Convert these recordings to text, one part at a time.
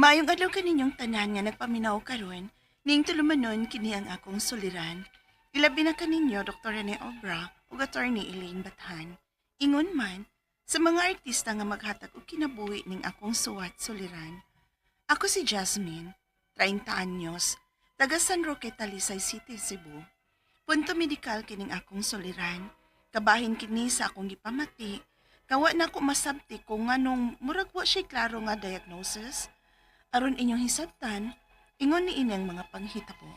Maayong adlaw kaninyong tanan nga nagpaminaw karon, ning tulumanon kini ang akong suliran. Ilabi na kaninyo Dr. Rene Obra ug Attorney Elaine Bathan. Ingon man sa mga artista nga maghatag og kinabuhi ning akong suwat suliran. Ako si Jasmine, 30 anyos, taga San Roque, Talisay City, Cebu. Punto medikal kining akong suliran. Kabahin kini sa akong gipamati. Kawa na ko masabti kung nganong murag wa siya klaro nga diagnosis. Aron inyong hisabtan, ingon ni inyang mga panghitabo.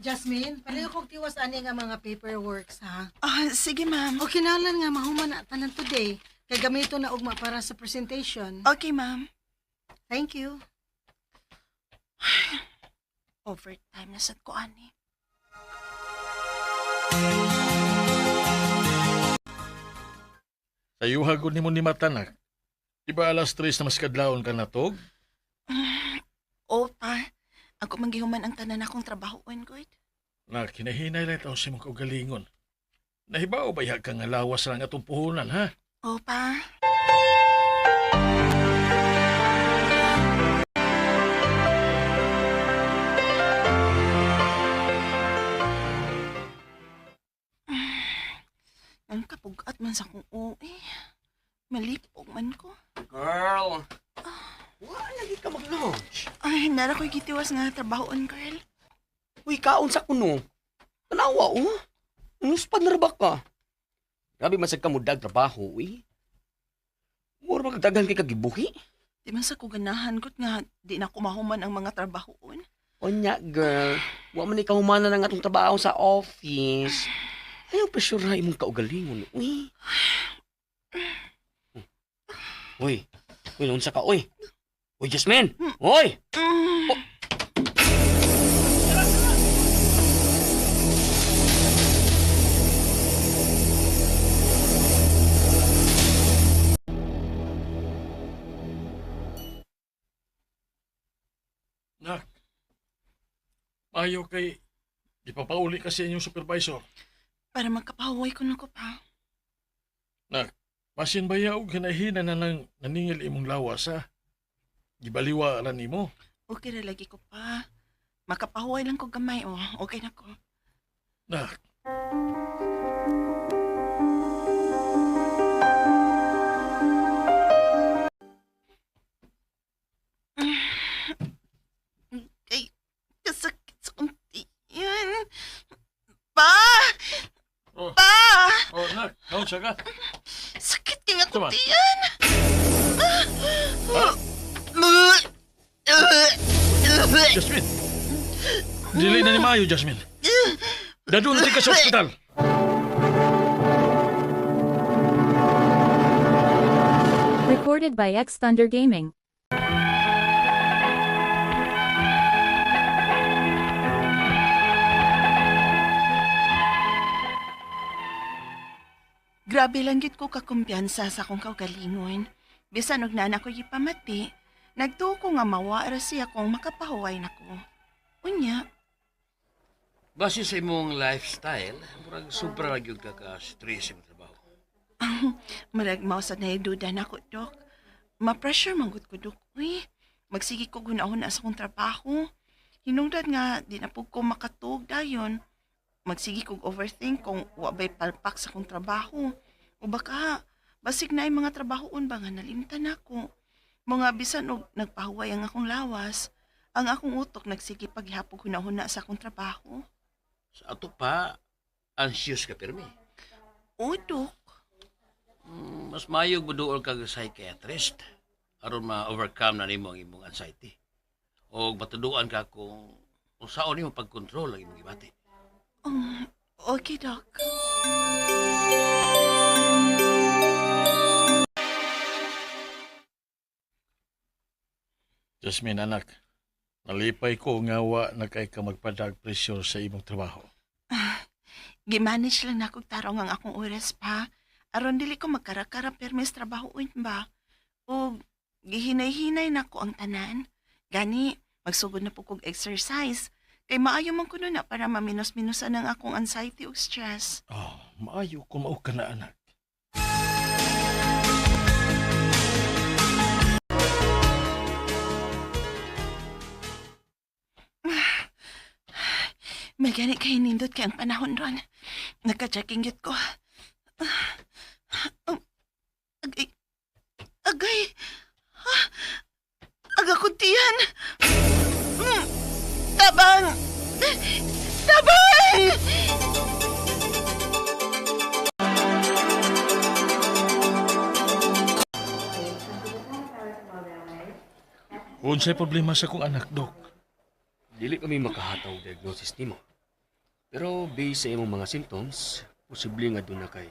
Jasmine, palayo kong tiwas ani nga mga paperworks ha. Sige ma'am. O kinalan nga mahuman na tanan today. Kay gamito na ugma para sa presentation. Okay ma'am. Thank you. Overtime na sad ko ani. Sayo hagod ni mo ni Matanak. Iba alas 3 na mas kadlaon ka natog? O pa, ako manggihuman ang tanan akong trabahoon ko. Na kinahinay lang ito si mong kaugalingon. Nahibaw ba ka nga lawas lang atong puhunan, ha? O pa. Ang kapugat man sa kong uwi. Malipog man ko. Girl! Wala lagi ka mag-lunch. Ay, nara ko'y gitiwas nga trabahoon, girl. Uy, kaon sa kuno. Tanawa, oh. Nuspad na ba ka? Grabe masag ka mudag trabaho, uy. Mura magdagan kay kagibuhi. Di man sa kuganahan ko't nga di na kumahuman ang mga trabahoon. Onya, girl. Wa man ikaw humana ng atong trabaho sa office. Ayaw pa sure na imong kaugalingon, uy. Uy, uy, unsa ka, uy. Uy, Jasmine! Uy! Nak, ayaw kay ipapauli kasi inyong supervisor. Para magkapahuway ko na ko pa. Nak, masin ba yaw hinahina na nang naningil imong lawas, ha? Gibaliwa ran nimo. Okay na lagi ko pa. Makapahuway lang ko gamay, oh. Okay na ko. Nak, Ay, kasakit sa kunti yan. Pa! oh, Pa! oh, nak, naon siya ka? Sakit nga Tama. kunti yan. Jasmine! Dili na ni Mayo, Jasmine. Dadun natin ka sa ospital. Recorded by X Thunder Gaming. Grabe lang gid ko kakumpiyansa sa akong kaugalingon. Bisan og nana ko gipamati, nagtuo ko nga mawara siya kung makapahuway nako. Unya, Base sa imong lifestyle, murag sobra lang yung kaka-stress yung trabaho. marag mausad na duda na ko, Dok. Ma-pressure manggod ko, Dok. Uy, magsige ko gunahon na sa akong trabaho. Hinungdan nga, di na po ko makatug dayon. Magsige kog overthink kung wabay palpak sa akong trabaho. O baka, basig na yung mga trabahoon ba nga nalimtan ako. Mga bisan og nagpahuway ang akong lawas. Ang akong utok nagsige paghihapog hunahuna sa akong trabaho. Sa ato pa, anxious ka pirmi. O, Dok. Mas mayog mo doon kag psychiatrist aron ma-overcome na nimo ang imong anxiety. O matuduan ka kung saan nimo pag-control ang imong gibati. Okay, Doc. Jasmine, anak. Nalipay ko nga wa na kay ka magpadag pressure sa imong trabaho. Gimanage lang na kong tarong ang akong oras pa. Aron dili ko magkarakara permis trabahoin ba. O gihinay-hinay na ko ang tanan. Gani, magsugod na po kog exercise. Kay maayo man kuno na para maminos-minusan ang akong anxiety ug stress. Oh, maayo kung mao ka na anak. May gani kay nindot kay ang panahon ron. Nagka-checking yut ko. Agay. Agay. Agakuntihan. Tabang! Tabang! Unsay problema sa kong anak, Dok? Dili kami makahataw og diagnosis nimo. Pero based sa imong mga symptoms, posible nga doon na kay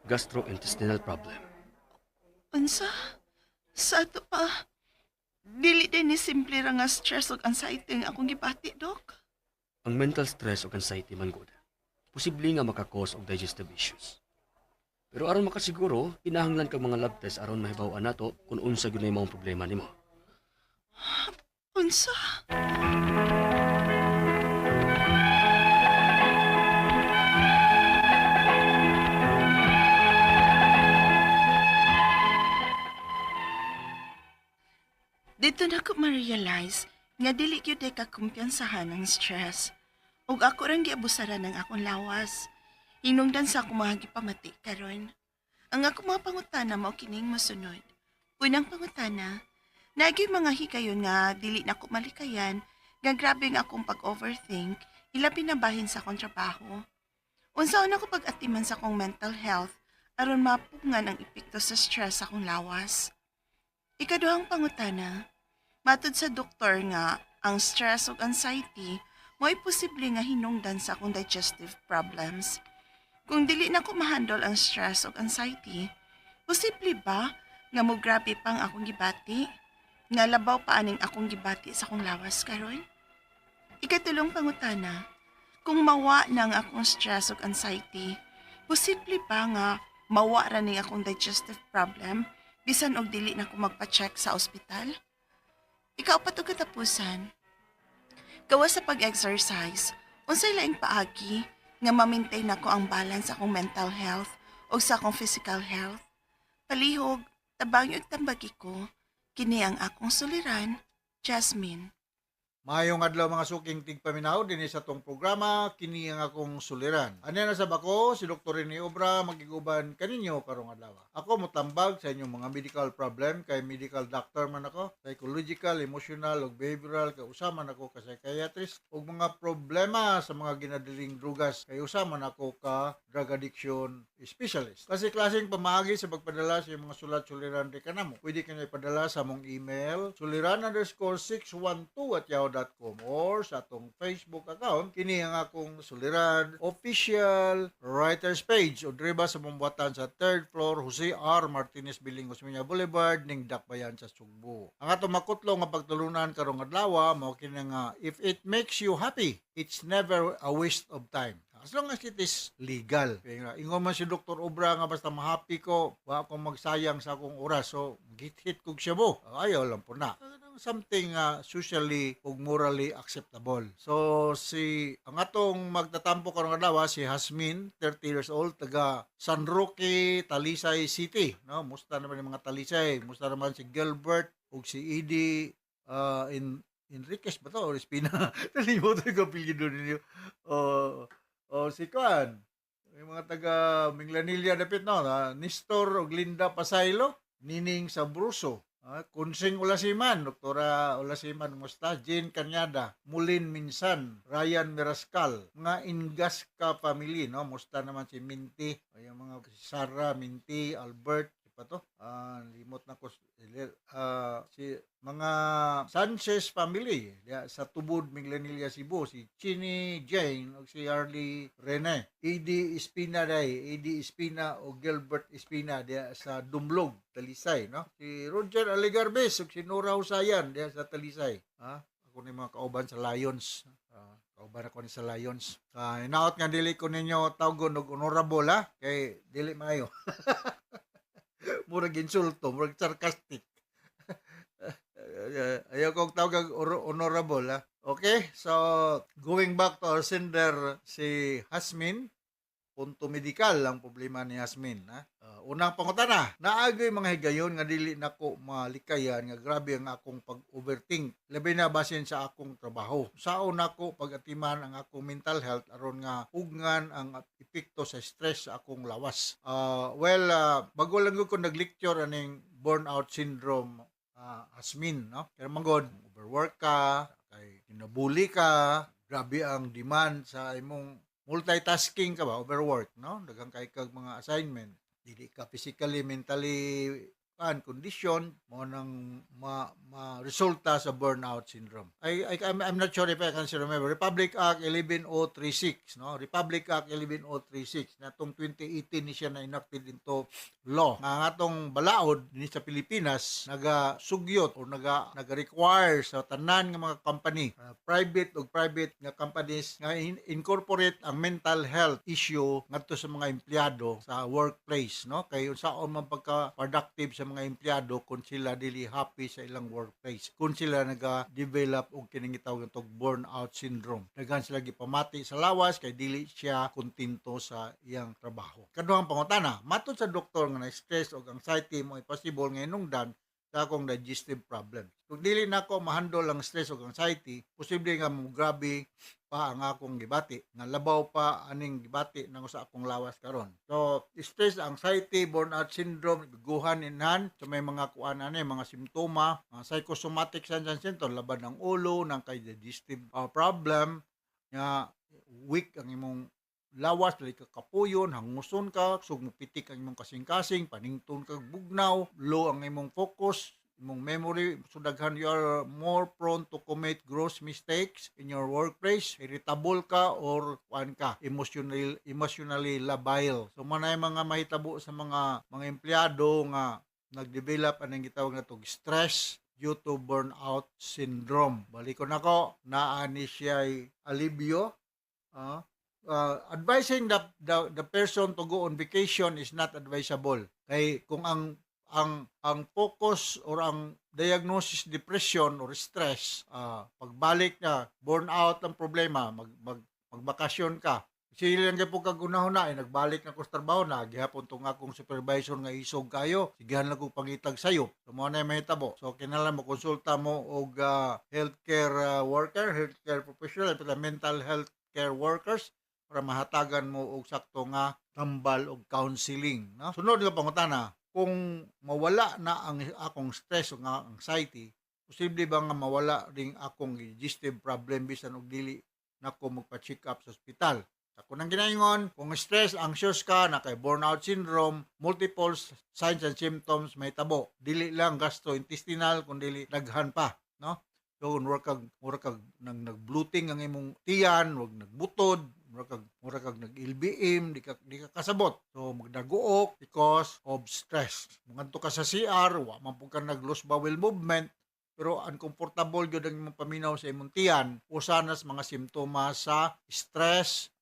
gastrointestinal problem. Unsa? Sa ato pa, dili din ni simple ra nga stress ug anxiety ang akong gibati, Dok. Ang mental stress o anxiety man gud, posible nga makakos og digestive issues. Pero aron makasiguro, kinahanglan kag mga lab test aron mahibaw-an nato kung unsa gyud na imong problema nimo. Unsa? Dito na ko ma-realize nga dili gyud ay kakumpiyansahan ang stress. Ug ako rang giabusaran ng akong lawas. Hinungdan sa akong mga gipamati karon. Ang akong mga pangutana mao kining mosunod. Unang pangutana, nagyoy mga higayon nga dili na ko malikayan nga grabe nga akong pag-overthink ilabi na bahin sa akong trabaho. Unsaon ako pag-atiman sa akong mental health aron mapungan ang epekto sa stress sa akong lawas. Ikaduhang pangutana, matud sa doktor nga ang stress ug anxiety mo'y posible nga hinungdan sa akong digestive problems. Kung dili na ko ma-handle ang stress ug anxiety, posible ba nga mo grabe pang akong gibati? Nga labaw pa aning akong gibati sa akong lawas karon? Ikatulong pangutana, kung mawa na ang akong stress ug anxiety, posible ba nga mawa ra ning akong digestive problem bisan og dili na ko magpa-check sa ospital? Ikaw pa to katapusan. Gawas sa pag-exercise, unsay laing paagi nga ma-maintain ako ang balance sa akong mental health o sa akong physical health. Palihog, tabang yung tambagi ko, kini ang akong suliran, Jasmine. Mayong adlaw mga suking tigpaminaw dinhi sa tong programa kini ang akong suliran. Ano na sa bako si Dr. Rene Obra magiguban kaninyo karong adlaw. Ako motambag sa inyong mga medical problem kay medical doctor man ako, psychological, emotional ug behavioral kay usa man ako ka psychiatrist ug mga problema sa mga ginadiling drugas kay usa man ako ka drug addiction specialist. Kasi klaseng pamaagi sa pagpadala sa mga sulat-suliran di kanamo. Pwede kanyo ipadala sa among email suliran_612@yahoo.com or sa atong Facebook account kini ang akong suliran official writers page o driba sa mambuatan sa 3rd floor Jose R. Martinez Building, Osmeña Boulevard ning Dakbayan sa Sugbo. Ang atong makutlo nga pagtulunan karong adlaw mao kini nga if it makes you happy, it's never a waste of time. As long as it is legal. Kaya ingon man si Dr. Obra nga basta ma-happy ko, wa ako magsayang sa akong oras. So, git-hit kog siya mo. Ayaw lang po na. Something socially ug morally acceptable. So, ang atong magtatampo karong adlaw si Hasmin, 30 years old, taga San Roque, Talisay City. No? Musta naman yung mga Talisay. Musta naman si Gilbert ug si Edie Enriquez ba to? Or Espina? Nalimutan ko apelyido ninyo. O si Kuan, yung mga taga Minglanilla dapit no, Nestor og Linda Pasaylo, Nining Sabruso, Kunsing Ulasiman, Doktora Ulasiman Musta, Jane Kanyada, Mulin Minsan, Ryan Mirascal, mga Ingasca family, no, musta naman si Minty, yung mga Sarah, Minty, Albert, pa to? Limot na ko si mga Sanchez family sa Tubod, Minglanilla, Cebu, si Chini Jane o si Arlie Rene, Edie Espina o Gilbert Espina sa Dumlog, Talisay, no? Si Roger Aligarbes o si Nora Husayan sa Talisay. Ako ni mga kauban sa Lions. Kauban ako ni sa Lions. Inaot nga dili ko ninyo tawgon og honorable kay dili maayo. Murag insulto, murag sarcastic. Ayaw kong tawag honorable Okay, so going back to our sender, si Hasmin, punto medikal ang problema ni Hasmin. Ha? Unang pangutana, naagay mga higayon nga dili nako malikayan nga grabe ang akong pag-overthink. Labi na basin sa akong trabaho. Saon nako pag-atiman ang akong mental health aron nga ugnan ang epekto sa stress sa akong lawas. Bago lang ko nag-lecture aning burnout syndrome, Hasmin, no? Kaya manggod, overwork ka, kay kinabuli ka, grabe ang demand sa imong multitasking ka ba, overwork, no? Daghang kay kag mga assignment. Dili ka physically, mentally condition mo nang resulta sa burnout syndrome. I'm not sure if I can still remember. Republic Act 11036, no? Republic Act 11036 na tong 2018 ni siya na enacted into law. Nga atong balaod ni sa Pilipinas naga-sugyot o naga-require sa tanan nga mga company, private nga companies nga incorporate ang mental health issue ngadto sa mga empleyado sa workplace, no? Kay unsaon man pagka-productive sa mga empleyado kung sila dili happy sa ilang workplace, kung sila naga-develop og kining gitawag nga burnout syndrome. Daghan sila gipamati sa lawas kay dili siya kontento sa iyang trabaho. Kaduhang pangutana, matud sa doktor nga na-stress o anxiety mo possible nga inungdan sa akong digestive problem. Kung dili na ako ma-handle ang stress o anxiety, posible nga mo grabe pa ang akong gibati, nga labaw pa aning gibati nang sa akong lawas karon. So, stress, anxiety, burnout syndrome, guhan in hand, so may mga mga simptoma, mga psychosomatic symptoms, laban ng ulo, ng kay digestive problem, nga weak ang imong lawas, dali ka kapuyon, hanguson ka, sugmupitik ang imong kasing-kasing, panington ka bugnaw, low ang imong focus, imong memory, so daghan you are more prone to commit gross mistakes in your workplace, irritable ka or emotionally labile. So manay mga mahitabo sa mga empleyado nga nagdevelop anong gitawag na tog stress due to burnout syndrome. Balikon ako, naani siya alibyo. Advising the person to go on vacation is not advisable. Kay kung ang focus or ang diagnosis depression or stress, pagbalik na burnout ang problema, magbakasyon ka. Sila lang po kagunahuna ay nagbalik na ko sa trabaho na gihapon tong akong supervisor nga isog kayo, sigahan lang ko pangitag sayo. So mo na may tabo. So kinahanglan mo konsulta mo og healthcare worker, healthcare professional, mental health care workers para mahatagan mo og sakto nga tambal og counseling, no? Sunod nga pangutana, kung mawala na ang akong stress o nga anxiety, posible ba nga mawala ring akong digestive problem bisan og dili nako magpa-check up sa ospital? Ako nang ginaingon, kung stress, anxious ka, na kay burnout syndrome, multiple signs and symptoms may tabo. Dili lang gastrointestinal, kundi daghan pa, no? So, mura kag nag-bloating ang imong tiyan, wag nagbutod, mura kag nag-LBM, di ka kasabot. So, magdaguok because of stress. Mungadto ka sa CR, wa man pud ka nag-loose bowel movement, pero uncomfortable gyud ang imong paminaw sa imong tiyan, usanas mga simptomas sa stress,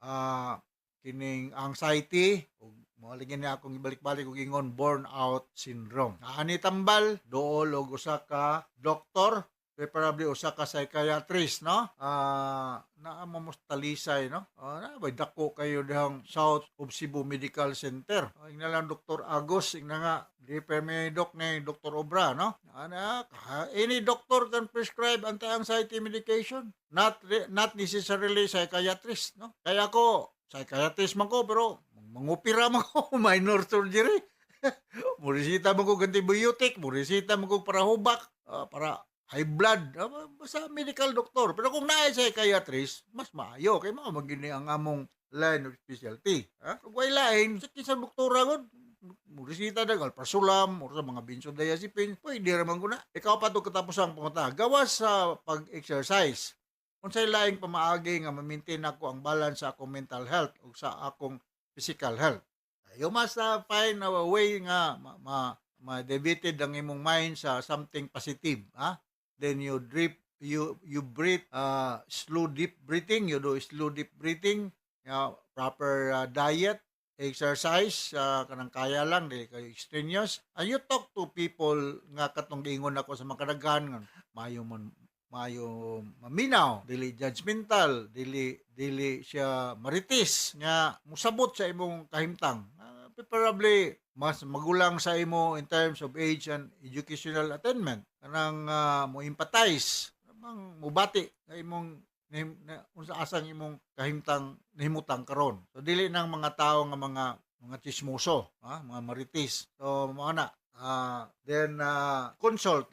kining anxiety, ug mahalingin na akong ibalik-balik og ingon burnout syndrome. Ani tambal, dool og usa ka doktor, preferably usa ka psychiatrist, no? Naa mamustalisay, no? Bay dako kayo dihang South of Cebu Medical Center. Ingna lang Dr. Agos, ingna nga refer me doc ni Dr. Obra, no? Any doctor can prescribe anti-anxiety medication, not necessarily psychiatrist, no? Kaya ako psychiatrist man ko, pero mangupira man ko, minor surgery. Murisita man ko antibiotic, murisita man ko para hubak, para high blood, sa medical doctor. Pero kung naay psychiatrist, mas maayo. Kaya mga magini ang among line of specialty. Kung may lain, sa doktora ko, murisita na, alprasulam, o sa mga benzodiazepine, pwede naman ko na. Ikaw pa ito katapos ang pumunta. Gawas sa pag-exercise. Kung sa laing pamaagi nga ma-maintain ako ang balance sa akong mental health o sa akong physical health. You must find a way nga ma-deviated ang imong mind sa something positive. Then you breathe slow deep breathing, you do slow deep breathing, proper diet, exercise, kanang kaya lang, dili kayo extraneous. And you talk to people nga katong giingon ako sa mga kadaghan, mayo man maayo maminaw, dili judgmental, dili siya maritis nga musabot sa imong kahimtang. Preferably mas magulang sa imo in terms of age and educational attainment. Kanang mo empathize, namang mubati sa imong unsa asang imong kahimtang nahimutang karon. So dili nang mga tao nga mga chismoso, mga maritis. So mga na then consult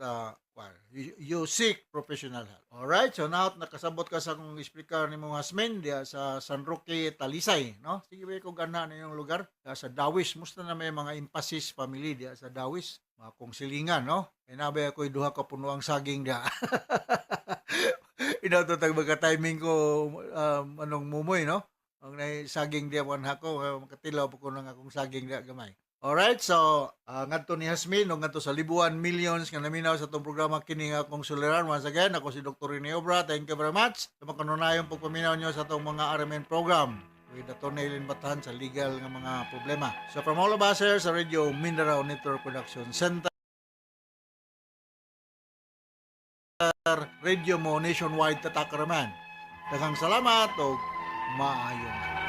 you seek professional help. Alright, so now nakasabot ka sa kung explicar ni mong husband diya sa San Roque, Talisay, no? Sige ba kung gana na yung lugar? Sa Dawis, musta na may mga Impasis family diya sa Dawis. Mga kong silingan, no? Kaya nabay ako'y duha ka punuang saging diya. Inautotag magka-timing ko anong mumoy, no? Ang saging diya one hako, makatilaw po ko ng akong saging diya gamay. Alright, so ngadto ni Hasmin o ngadto sa libuan millions nga naminaw sa itong programa kini nga akong suliran. Once again, ako si Dr. Rene Obra. Thank you very much sa makanunayon pagpaminaw nyo sa itong mga RMN program with Atty. Eileen Batahan sa legal nga mga problema. So from all of us here sa Radio Mindanao Network Production Center, radio mo nationwide tatakaraman. Daghang salamat o maayong